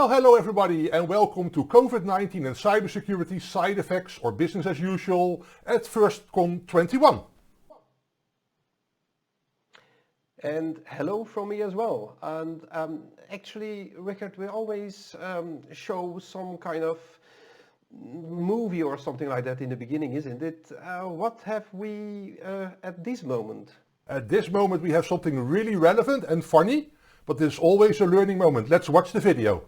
Well, hello everybody and welcome to COVID-19 and cybersecurity side effects or business as usual at FirstCon 21. And hello from me as well. And actually, Righard, we always show some kind of movie or something like that in the beginning, isn't it? What have we at this moment? At this moment we have something really relevant and funny, but there's always a learning moment. Let's watch the video.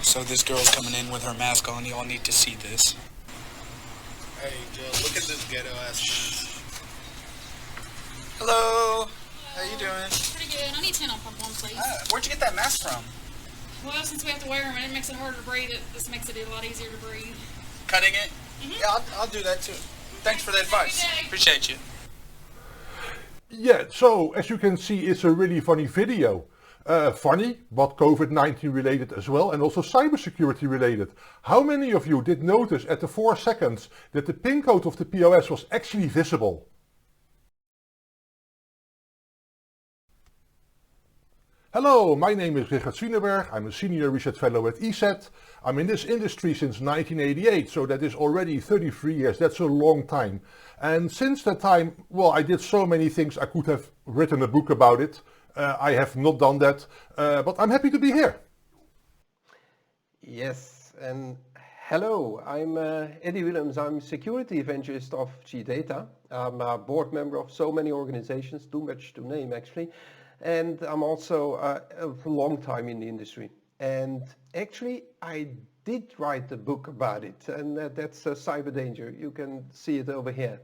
So this girl's coming in with her mask on. You all need to see this. Hey, Joe, look at this ghetto ass piece. Hello. How you doing? Pretty good. I need 10 on pump one, please. Where'd you get that mask from? Well, since we have to wear them and it makes it harder to breathe, this makes it a lot easier to breathe. Cutting it? Mm-hmm. Yeah, I'll do that too. Thanks for the advice. Appreciate you. Yeah, so as you can see, it's a really funny video. Funny, but COVID-19 related as well, and also cybersecurity related. How many of you did notice at the 4 seconds that the PIN code of the POS was actually visible? Hello, my name is Righard Zwienenberg. I'm a senior research fellow at ESET. I'm in this industry since 1988, so that is already 33 years. That's a long time. And since that time, well, I did so many things. I could have written a book about it. I have not done that, but I'm happy to be here. Yes, and hello, I'm Eddy Willems. I'm security evangelist of G-Data. I'm a board member of so many organizations, too much to name actually. And I'm also a long time in the industry. And actually, I did write a book about it, and that's Cyber Danger. You can see it over here.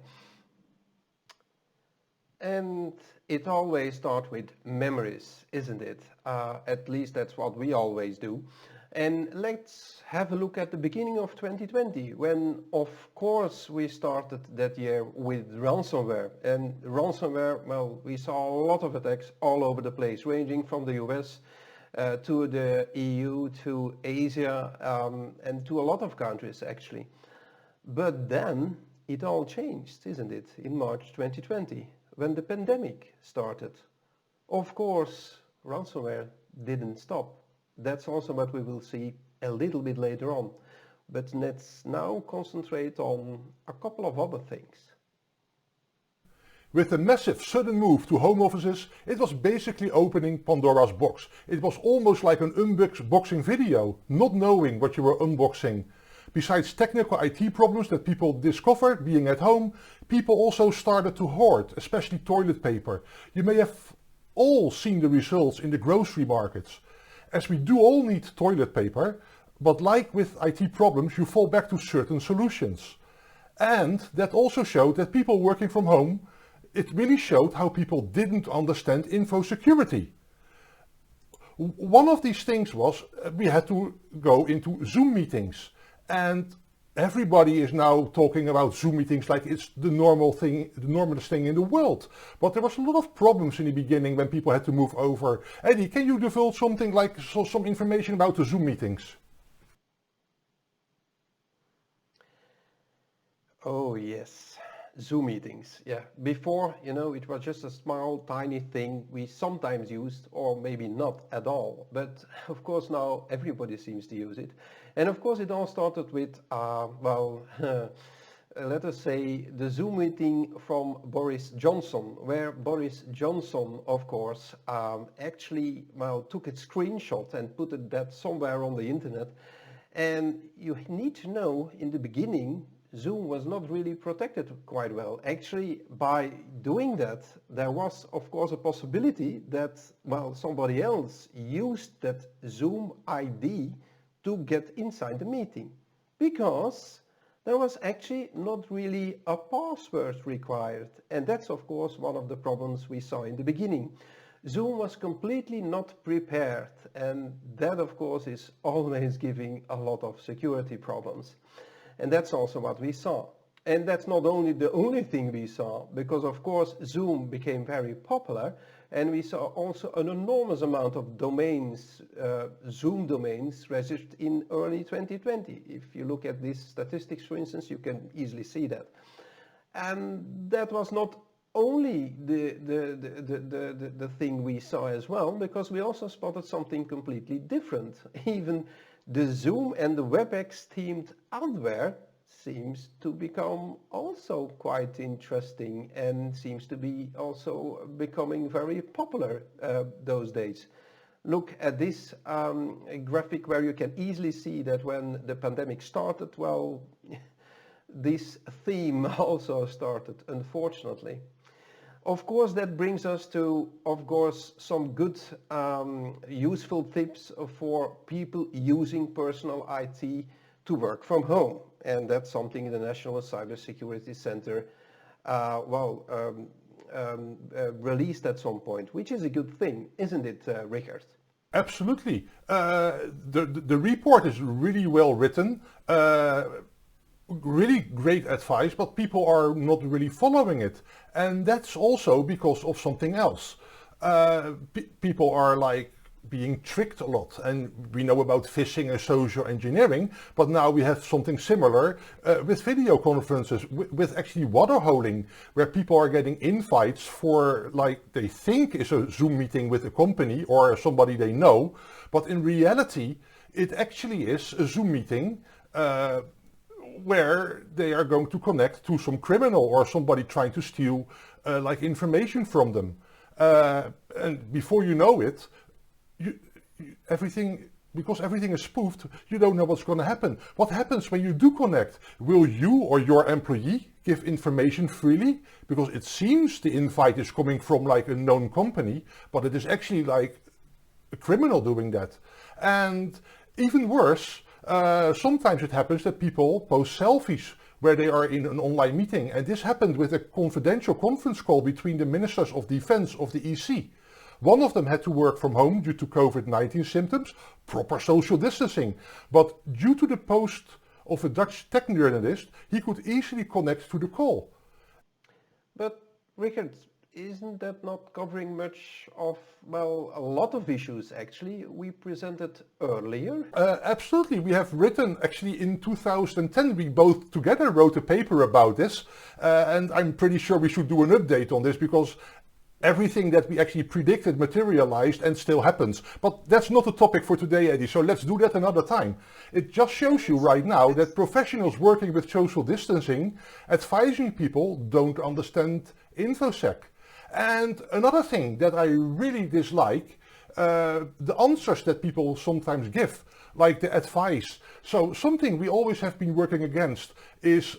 And it always starts with memories, isn't it? At least that's what we always do. And let's have a look at the beginning of 2020, when of course we started that year with ransomware. And ransomware, well, we saw a lot of attacks all over the place, ranging from the US to the EU, to Asia, and to a lot of countries actually. But then it all changed, isn't it, in March 2020, when the pandemic started. Of course, ransomware didn't stop. That's also what we will see a little bit later on. But let's now concentrate on a couple of other things. With the massive sudden move to home offices, it was basically opening Pandora's box. It was almost like an unboxing video, not knowing what you were unboxing. Besides technical IT problems that people discovered being at home, people also started to hoard, especially toilet paper. You may have all seen the results in the grocery markets. As we do all need toilet paper, but like with IT problems, you fall back to certain solutions. And that also showed that people working from home, it really showed how people didn't understand info security. One of these things was we had to go into Zoom meetings. And everybody is now talking about Zoom meetings like it's the normalest thing in the world. But there was a lot of problems in the beginning when people had to move over. Eddy, can you divulge something like some information about the Zoom meetings? Oh yes, Zoom meetings. Yeah, before, you know, it was just a small, tiny thing we sometimes used, or maybe not at all. But of course now everybody seems to use it. And of course it all started with, let us say, the Zoom meeting from Boris Johnson, where Boris Johnson, of course, actually, took a screenshot and put that somewhere on the internet. And you need to know, in the beginning, Zoom was not really protected quite well. Actually, by doing that, there was, of course, a possibility that, somebody else used that Zoom ID to get inside the meeting, because there was actually not really a password required. And that's, of course, one of the problems we saw in the beginning. Zoom was completely not prepared, and that, of course, is always giving a lot of security problems. And that's also what we saw. And that's not only the only thing we saw, because of course Zoom became very popular, and we saw also an enormous amount of domains, Zoom domains, registered in early 2020. If you look at these statistics, for instance, you can easily see that. And that was not only the thing we saw as well, because we also spotted something completely different. Even the Zoom and the WebEx themed adware seems to become also quite interesting and seems to be also becoming very popular those days. Look at this graphic where you can easily see that when the pandemic started, well, this theme also started, unfortunately. Of course, that brings us to, of course, some good useful tips for people using personal IT to work from home. And that's something the National Cybersecurity Center released at some point, which is a good thing, isn't it, Righard? Absolutely. The report is really well written. Really great advice, but people are not really following it, and that's also because of something else. People are like being tricked a lot, and we know about phishing and social engineering, but now we have something similar with video conferences, with actually waterholing, where people are getting invites for, like, they think is a Zoom meeting with a company or somebody they know, but in reality it actually is a Zoom meeting where they are going to connect to some criminal or somebody trying to steal like information from them. And before you know it, because everything is spoofed, you don't know what's going to happen. What happens when you do connect? Will you or your employee give information freely? Because it seems the invite is coming from like a known company, but it is actually like a criminal doing that. And even worse, sometimes it happens that people post selfies where they are in an online meeting, and this happened with a confidential conference call between the Ministers of Defense of the EC. One of them had to work from home due to COVID-19 symptoms, proper social distancing, but due to the post of a Dutch tech journalist, he could easily connect to the call. But Righard, isn't that not covering much of, well, a lot of issues actually we presented earlier? Absolutely. We have written, actually in 2010, we both together wrote a paper about this, and I'm pretty sure we should do an update on this because everything that we actually predicted materialized and still happens. But that's not the topic for today, Eddy, so let's do that another time. It just shows you right now that professionals working with social distancing, advising people, don't understand InfoSec. And another thing that I really dislike, the answers that people sometimes give, like the advice. So something we always have been working against is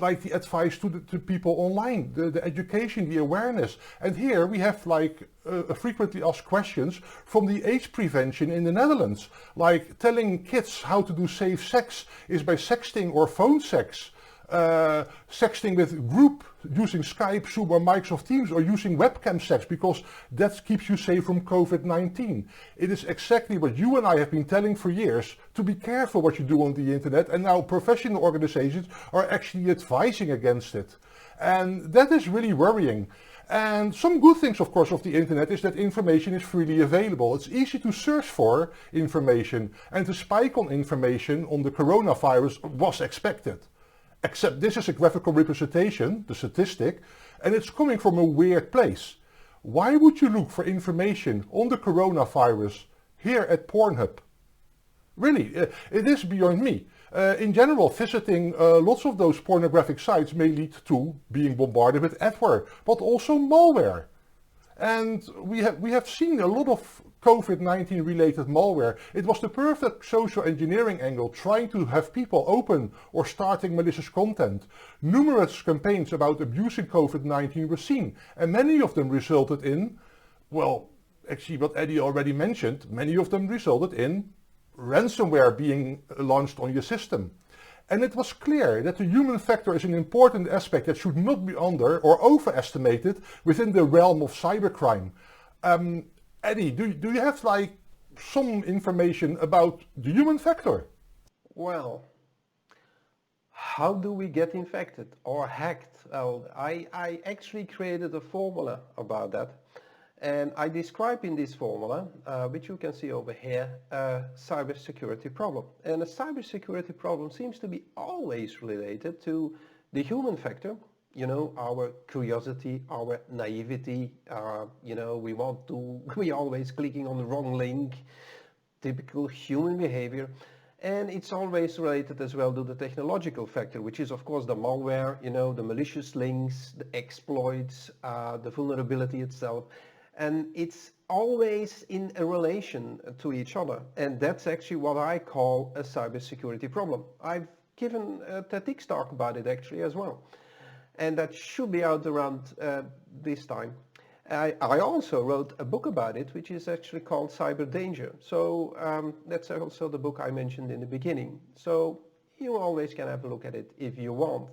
like the advice to people online, the education, the awareness. And here we have like frequently asked questions from the AIDS prevention in the Netherlands, like telling kids how to do safe sex is by sexting or phone sex. Sexting with group using Skype, Zoom or Microsoft Teams, or using webcam sex because that keeps you safe from COVID-19. It is exactly what you and I have been telling for years, to be careful what you do on the internet, and now professional organizations are actually advising against it. And that is really worrying. And some good things, of course, of the internet is that information is freely available. It's easy to search for information, and the spike on information on the coronavirus was expected. Except this is a graphical representation, the statistic, and it's coming from a weird place. Why would you look for information on the coronavirus here at Pornhub? Really, it is beyond me. In general, visiting lots of those pornographic sites may lead to being bombarded with adware, but also malware. And we have seen a lot of COVID-19 related malware. It was the perfect social engineering angle, trying to have people open or starting malicious content. Numerous campaigns about abusing COVID-19 were seen, and many of them resulted in, well, actually what Eddy already mentioned, many of them resulted in ransomware being launched on your system. And it was clear that the human factor is an important aspect that should not be under or overestimated within the realm of cybercrime. Eddy, do you have like some information about the human factor? Well, how do we get infected or hacked? Well, I actually created a formula about that. And I describe in this formula, which you can see over here, a cybersecurity problem. And a cybersecurity problem seems to be always related to the human factor, our curiosity, our naivety, we always clicking on the wrong link, typical human behavior. And it's always related as well to the technological factor, which is of course the malware, the malicious links, the exploits, the vulnerability itself. And it's always in a relation to each other. And that's actually what I call a cybersecurity problem. I've given a TEDx talk about it actually as well. And that should be out around this time. I also wrote a book about it, which is actually called Cyber Danger. So that's also the book I mentioned in the beginning. So you always can have a look at it if you want.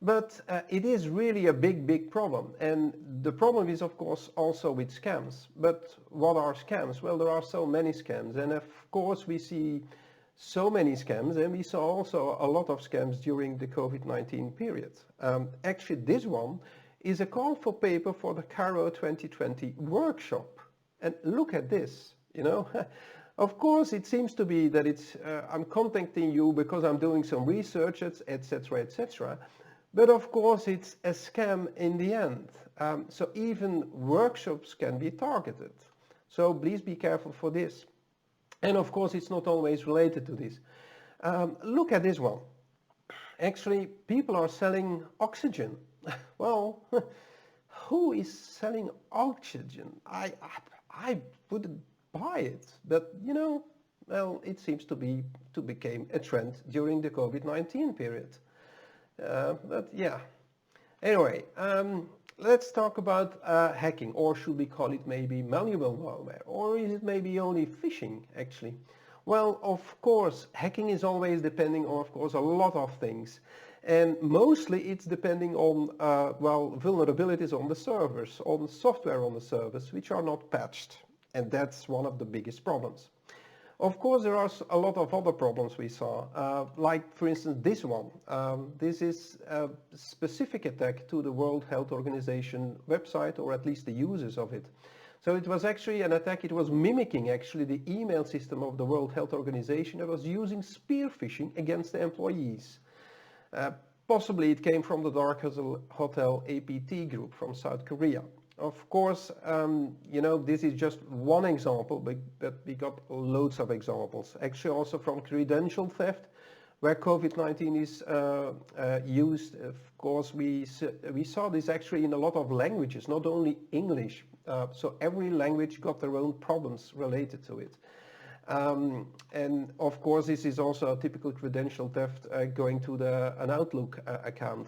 But it is really a big, big problem. And the problem is, of course, also with scams. But what are scams? Well, there are so many scams. And of course, we see so many scams. And we saw also a lot of scams during the COVID-19 period. Actually, this one is a call for paper for the Cairo 2020 workshop. And look at this, Of course, it seems to be that it's I'm contacting you because I'm doing some research, etc., etc. But of course, it's a scam in the end. So even workshops can be targeted. So please be careful for this. And of course, it's not always related to this. Look at this one. Actually, people are selling oxygen. Well, who is selling oxygen? I wouldn't buy it, but well, it seems to became a trend during the COVID-19 period. But yeah. Anyway, let's talk about hacking, or should we call it maybe malleable malware, or is it maybe only phishing actually? Well, of course, hacking is always depending on, of course, a lot of things. And mostly it's depending on, vulnerabilities on the servers, on software on the servers, which are not patched. And that's one of the biggest problems. Of course, there are a lot of other problems we saw, like, for instance, this one. This is a specific attack to the World Health Organization website, or at least the users of it. So it was actually an attack, it was mimicking actually the email system of the World Health Organization. It was using spear phishing against the employees. Possibly it came from the Dark Hotel APT group from South Korea. Of course, this is just one example, but we got loads of examples. Actually also from credential theft, where COVID-19 is used. Of course, we saw this actually in a lot of languages, not only English. So every language got their own problems related to it. And of course, this is also a typical credential theft going to an Outlook account.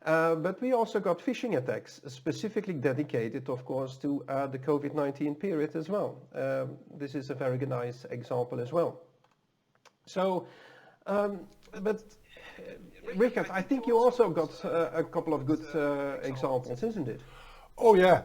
But we also got phishing attacks, specifically dedicated, of course, to the COVID-19 period as well. This is a very nice example as well. So, Righard, I think you also got a couple of good examples, isn't it? Oh yeah,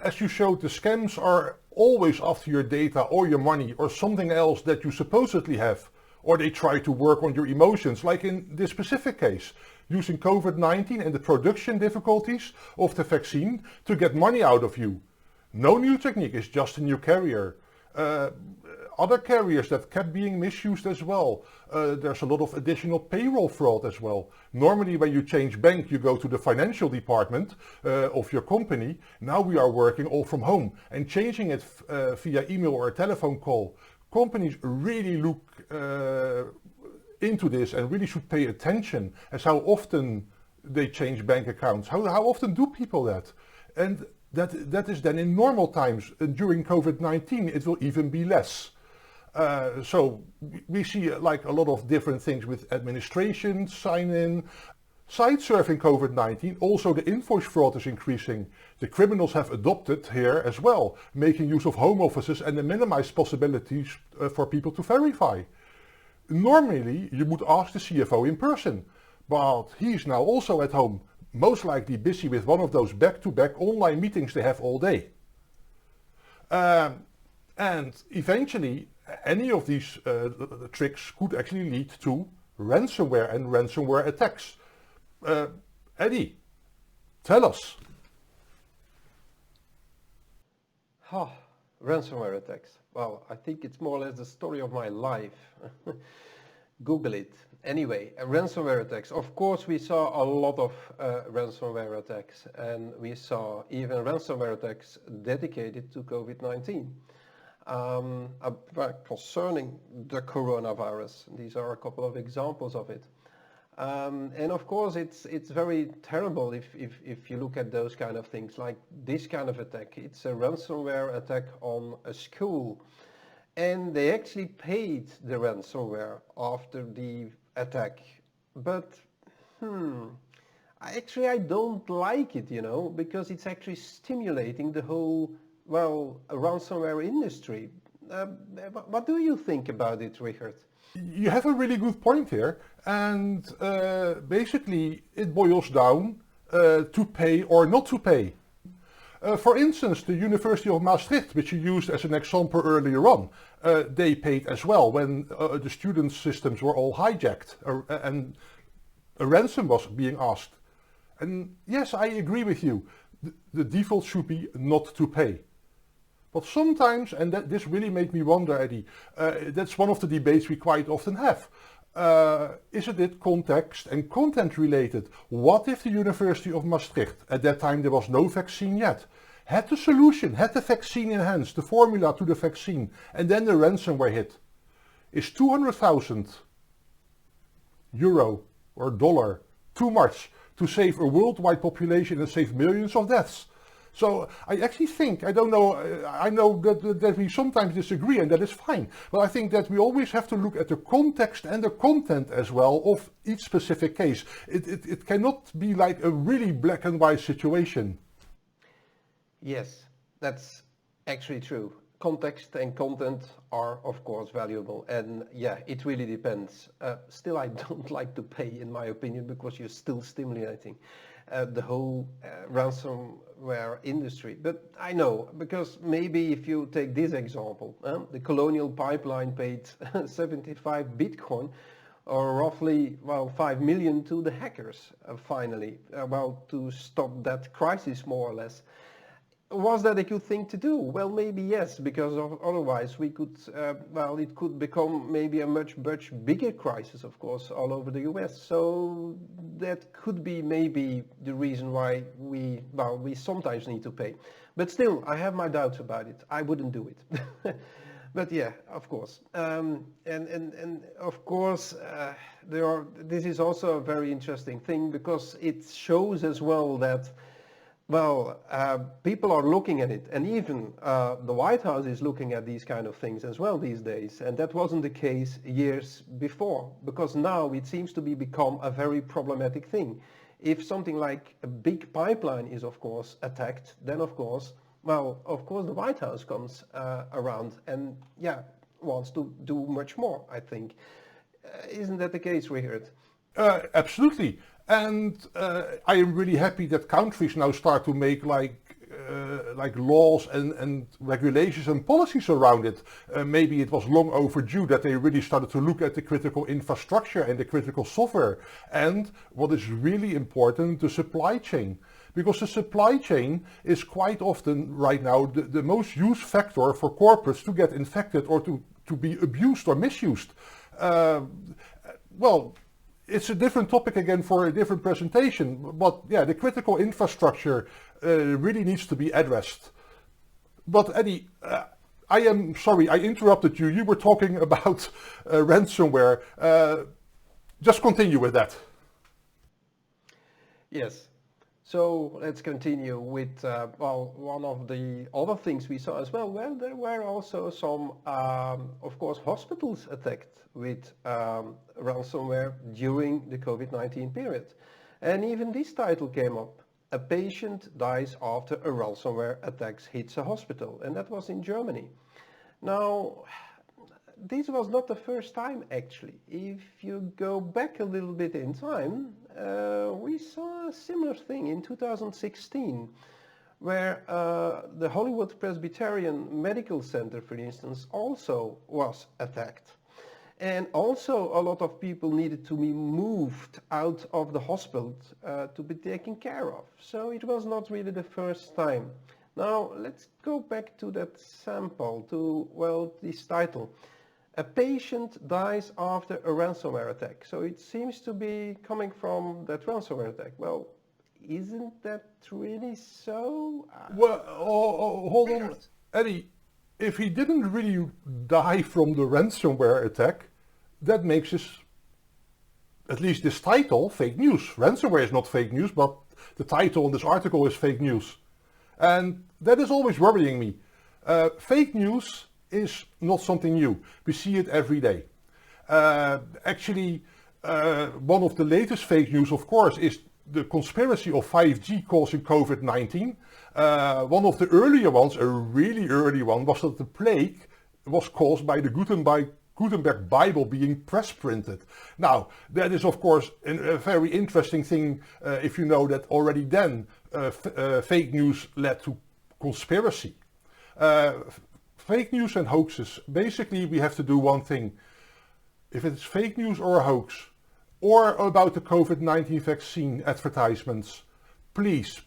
as you showed, the scams are always after your data or your money or something else that you supposedly have, or they try to work on your emotions, like in this specific case, using COVID-19 and the production difficulties of the vaccine to get money out of you. No new technique, it's just a new carrier. Other carriers that kept being misused as well. There's a lot of additional payroll fraud as well. Normally when you change bank, you go to the financial department of your company. Now we are working all from home and changing it via email or a telephone call. Companies really look into this and really should pay attention as how often they change bank accounts. How often do people that? And that is then in normal times. During COVID-19 it will even be less. So we see like a lot of different things with administration, sign-in, site surfing COVID-19. Also the invoice fraud is increasing. The criminals have adopted here as well, making use of home offices and the minimized possibilities for people to verify. Normally you would ask the CFO in person, but he is now also at home, most likely busy with one of those back-to-back online meetings they have all day. And eventually any of these tricks could actually lead to ransomware and ransomware attacks. Eddy, tell us. Ransomware attacks. Well, I think it's more or less the story of my life. Google it. Anyway, ransomware attacks. Of course, we saw a lot of ransomware attacks, and we saw even ransomware attacks dedicated to COVID-19. Concerning the coronavirus, these are a couple of examples of it. And of course, it's very terrible if you look at those kind of things, like this kind of attack. It's a ransomware attack on a school. And they actually paid the ransomware after the attack. But, I don't like it, because it's actually stimulating the whole, ransomware industry. What do you think about it, Righard? You have a really good point here, and basically it boils down to pay or not to pay. For instance, the University of Maastricht, which you used as an example earlier on, they paid as well when the student systems were all hijacked and a ransom was being asked. And yes, I agree with you, the default should be not to pay. But sometimes, and this really made me wonder, Eddy, that's one of the debates we quite often have. Isn't it context and content related? What if the University of Maastricht, at that time there was no vaccine yet, had the solution, had the vaccine in hands, the formula to the vaccine, and then the ransomware hit? Is 200,000 euro or dollar too much to save a worldwide population and save millions of deaths? So I actually think, I know that we sometimes disagree, and that is fine, but I think that we always have to look at the context and the content as well of each specific case. It cannot be like a really black and white situation. Yes, that's actually true. Context and content are of course valuable, and yeah, it really depends. Still, I don't like to pay, in my opinion, because you're still stimulating the whole ransomware industry. But I know, because maybe if you take this example, the Colonial Pipeline paid 75 Bitcoin, or roughly 5 million to the hackers finally, to stop that crisis more or less. Was that a good thing to do? Well, maybe yes, because otherwise we could, it could become maybe a much bigger crisis, of course, all over the US. So that could be maybe the reason why we sometimes need to pay. But still, I have my doubts about it. I wouldn't do it. But yeah, of course. And of course, this is also a very interesting thing, because it shows as well that people are looking at it, and even the White House is looking at these kind of things as well these days, and that wasn't the case years before, because now it seems to become a very problematic thing. If something like a big pipeline is of course attacked, then of course the White House comes around and wants to do much more, I think. Isn't that the case, Righard? Absolutely. And I am really happy that countries now start to make like laws and regulations and policies around it. Maybe it was long overdue that they really started to look at the critical infrastructure and the critical software. And what is really important, the supply chain. Because the supply chain is quite often right now the most used factor for corporates to get infected or to be abused or misused. It's a different topic again for a different presentation, but yeah, the critical infrastructure really needs to be addressed. But Eddy, I am sorry, I interrupted you. You were talking about ransomware. Just continue with that. Yes. So let's continue with one of the other things we saw as well. Well, there were also some, of course, hospitals attacked with ransomware during the COVID-19 period. And even this title came up. A patient dies after a ransomware attack hits a hospital. And that was in Germany. Now, this was not the first time actually. If you go back a little bit in time, we saw a similar thing in 2016, where the Hollywood Presbyterian Medical Center, for instance, also was attacked. And also a lot of people needed to be moved out of the hospital to be taken care of. So it was not really the first time. Now let's go back to that sample, to, this title. A patient dies after a ransomware attack. So it seems to be coming from that ransomware attack. Well, isn't that really so? Well, hold on, Eddie. If he didn't really die from the ransomware attack, that makes at least this title, fake news. Ransomware is not fake news, but the title on this article is fake news. And that is always worrying me. Fake news is not something new. We see it every day. Actually, one of the latest fake news, of course, is the conspiracy of 5G causing COVID-19. One of the earlier ones, a really early one, was that the plague was caused by the Gutenberg Bible being press printed. Now, that is of course a very interesting thing if you know that already then fake news led to conspiracy. Fake news and hoaxes, basically we have to do one thing. If it's fake news or a hoax, or about the COVID-19 vaccine advertisements, please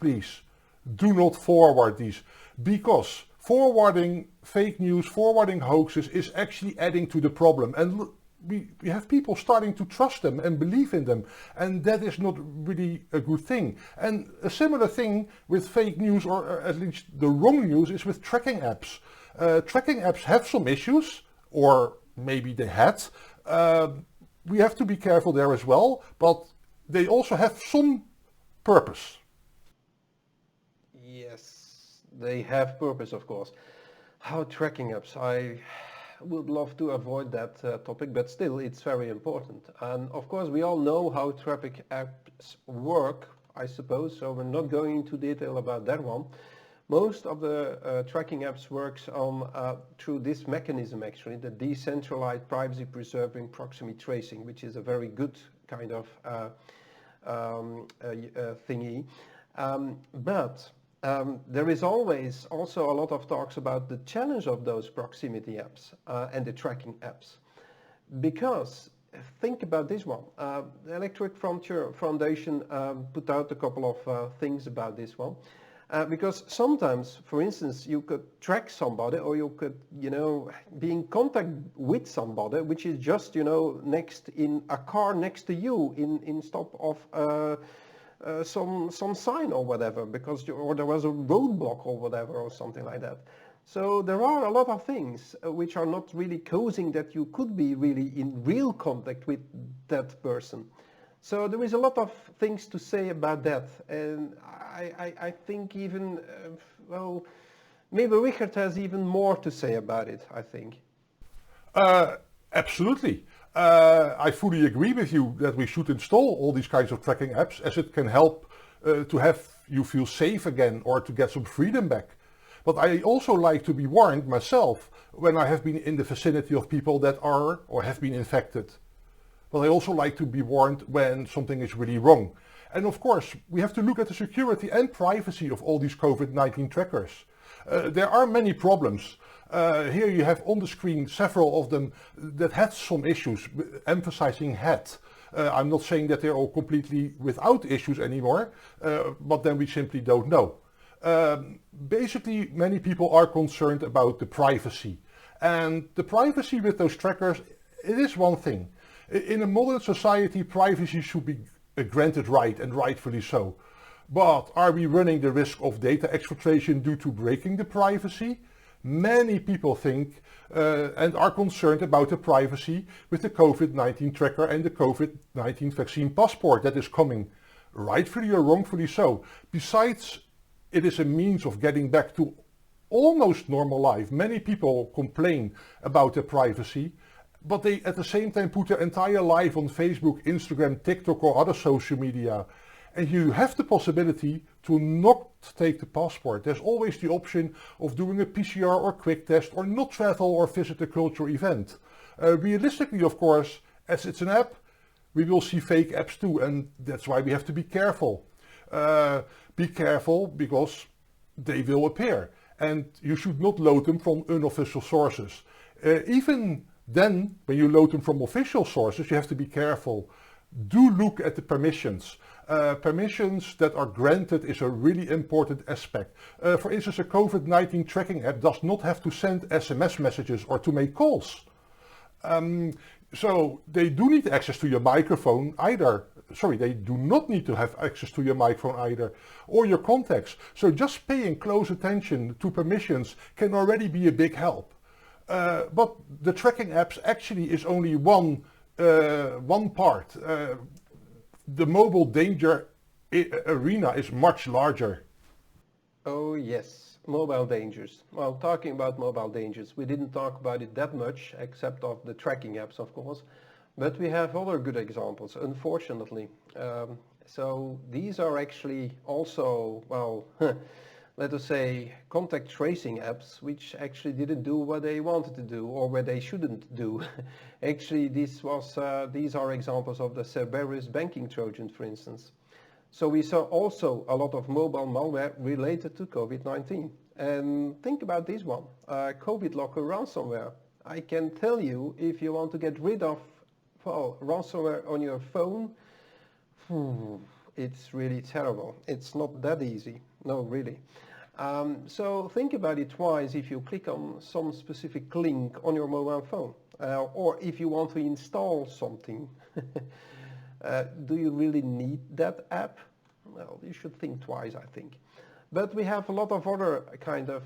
do not forward these, because forwarding fake news, forwarding hoaxes is actually adding to the problem. And we have people starting to trust them and believe in them, and that is not really a good thing. And a similar thing with fake news, or at least the wrong news, is with tracking apps. Tracking apps have some issues, or maybe they had. We have to be careful there as well, but they also have some purpose. Yes, they have purpose, of course. How tracking apps? I would love to avoid that topic, but still it's very important. And of course we all know how tracking apps work, I suppose, so we're not going into detail about that one. Most of the tracking apps works on through this mechanism, actually, the decentralized privacy preserving proximity tracing, which is a very good kind of thingy. But there is always also a lot of talks about the challenge of those proximity apps and the tracking apps. Because think about this one. The Electric Frontier Foundation put out a couple of things about this one. Because sometimes, for instance, you could track somebody, or you could, be in contact with somebody, which is just, next in a car next to you, in stop of some sign or whatever, because or there was a roadblock or whatever or something like that. So there are a lot of things which are not really causing that you could be really in real contact with that person. So there is a lot of things to say about that, and I think even, well, maybe Righard has even more to say about it, I think. Absolutely. I fully agree with you that we should install all these kinds of tracking apps, as it can help to have you feel safe again, or to get some freedom back. But I also like to be warned myself when I have been in the vicinity of people that are or have been infected. But I also like to be warned when something is really wrong. And of course, we have to look at the security and privacy of all these COVID-19 trackers. There are many problems. Here you have on the screen several of them that had some issues, emphasizing had. I'm not saying that they're all completely without issues anymore, but then we simply don't know. Basically, many people are concerned about the privacy. And the privacy with those trackers, it is one thing. In a modern society, privacy should be a granted right, and rightfully so. But are we running the risk of data exfiltration due to breaking the privacy? Many people think and are concerned about the privacy with the COVID-19 tracker and the COVID-19 vaccine passport that is coming, rightfully or wrongfully so. Besides, it is a means of getting back to almost normal life. Many people complain about their privacy, but they at the same time put their entire life on Facebook, Instagram, TikTok or other social media. And you have the possibility to not take the passport. There's always the option of doing a PCR or quick test, or not travel or visit a cultural event. Realistically, of course, as it's an app, we will see fake apps too, and that's why we have to be careful. Be careful because they will appear, and you should not load them from unofficial sources. Even then, when you load them from official sources, you have to be careful. Do look at the permissions. Permissions that are granted is a really important aspect. For instance, a COVID-19 tracking app does not have to send SMS messages or to make calls. So they do need access to your microphone either. Sorry, they do not need to have access to your microphone either, or your contacts. So just paying close attention to permissions can already be a big help. But the tracking apps actually is only one part. The mobile danger arena is much larger. Oh yes, mobile dangers. Well, talking about mobile dangers, we didn't talk about it that much, except of the tracking apps, of course. But we have other good examples, unfortunately. So these are actually also, well, let us say, contact tracing apps, which actually didn't do what they wanted to do, or what they shouldn't do. Actually, these are examples of the Cerberus banking Trojan, for instance. So we saw also a lot of mobile malware related to COVID-19. And think about this one, COVID locker ransomware. I can tell you, if you want to get rid of, well, ransomware on your phone, it's really terrible. It's not that easy. No, really. So think about it twice if you click on some specific link on your mobile phone, or if you want to install something. Do you really need that app? Well, you should think twice, I think. But we have a lot of other kind of,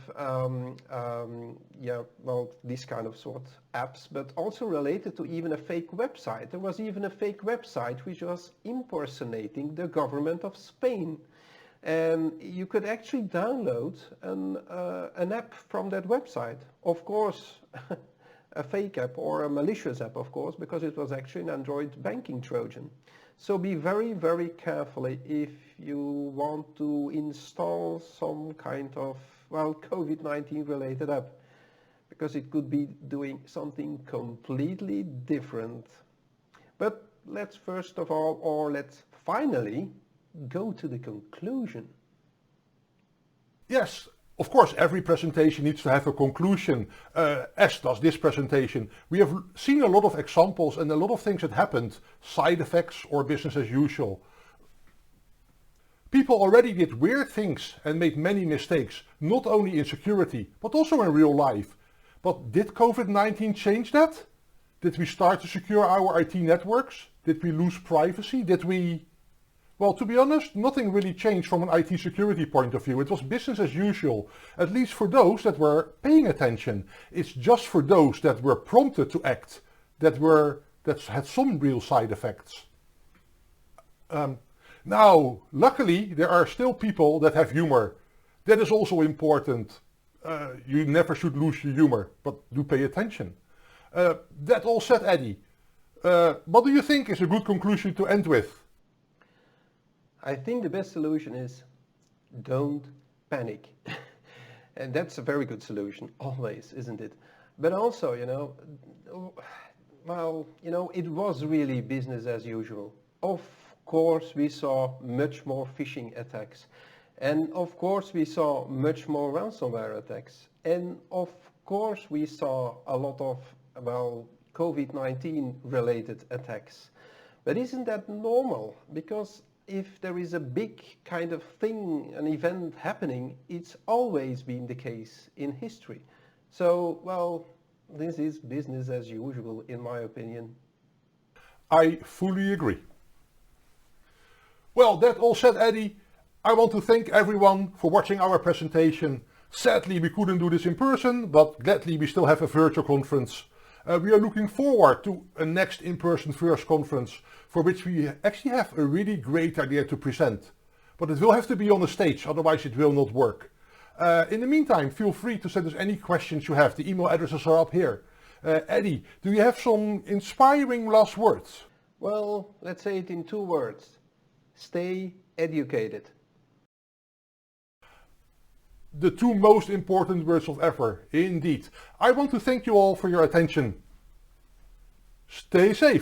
this kind of sort apps, but also related to even a fake website. There was even a fake website which was impersonating the government of Spain. And you could actually download an app from that website. Of course, a fake app or a malicious app, of course, because it was actually an Android banking Trojan. So be very, very carefully if you want to install some kind of, well, COVID-19 related app, because it could be doing something completely different. But let's first of all, or let's finally go to the conclusion. Yes, of course, every presentation needs to have a conclusion, as does this presentation. We have seen a lot of examples and a lot of things that happened, side effects or business as usual. People already did weird things and made many mistakes, not only in security, but also in real life. But did COVID-19 change that? Did we start to secure our IT networks? Did we lose privacy? Did we... Well, to be honest, nothing really changed from an IT security point of view. It was business as usual, at least for those that were paying attention. It's just for those that were prompted to act, that had some real side effects. Now, luckily, there are still people that have humor. That is also important. You never should lose your humor, but do pay attention. That all said, Eddy, what do you think is a good conclusion to end with? I think the best solution is don't panic. And that's a very good solution, always, isn't it? But also, it was really business as usual. Of course, we saw much more phishing attacks. And of course, we saw much more ransomware attacks. And of course, we saw a lot of, COVID-19 related attacks. But isn't that normal? Because if there is a big kind of thing, an event happening, it's always been the case in history. So, this is business as usual, in my opinion. I fully agree. Well, that all said, Eddy, I want to thank everyone for watching our presentation. Sadly, we couldn't do this in person, but gladly we still have a virtual conference. We are looking forward to a next in-person first conference, for which we actually have a really great idea to present. But it will have to be on a stage, otherwise it will not work. In the meantime, feel free to send us any questions you have. The email addresses are up here. Eddy, do you have some inspiring last words? Well, let's say it in 2 words. Stay educated. The 2 most important words of ever, indeed. I want to thank you all for your attention. Stay safe.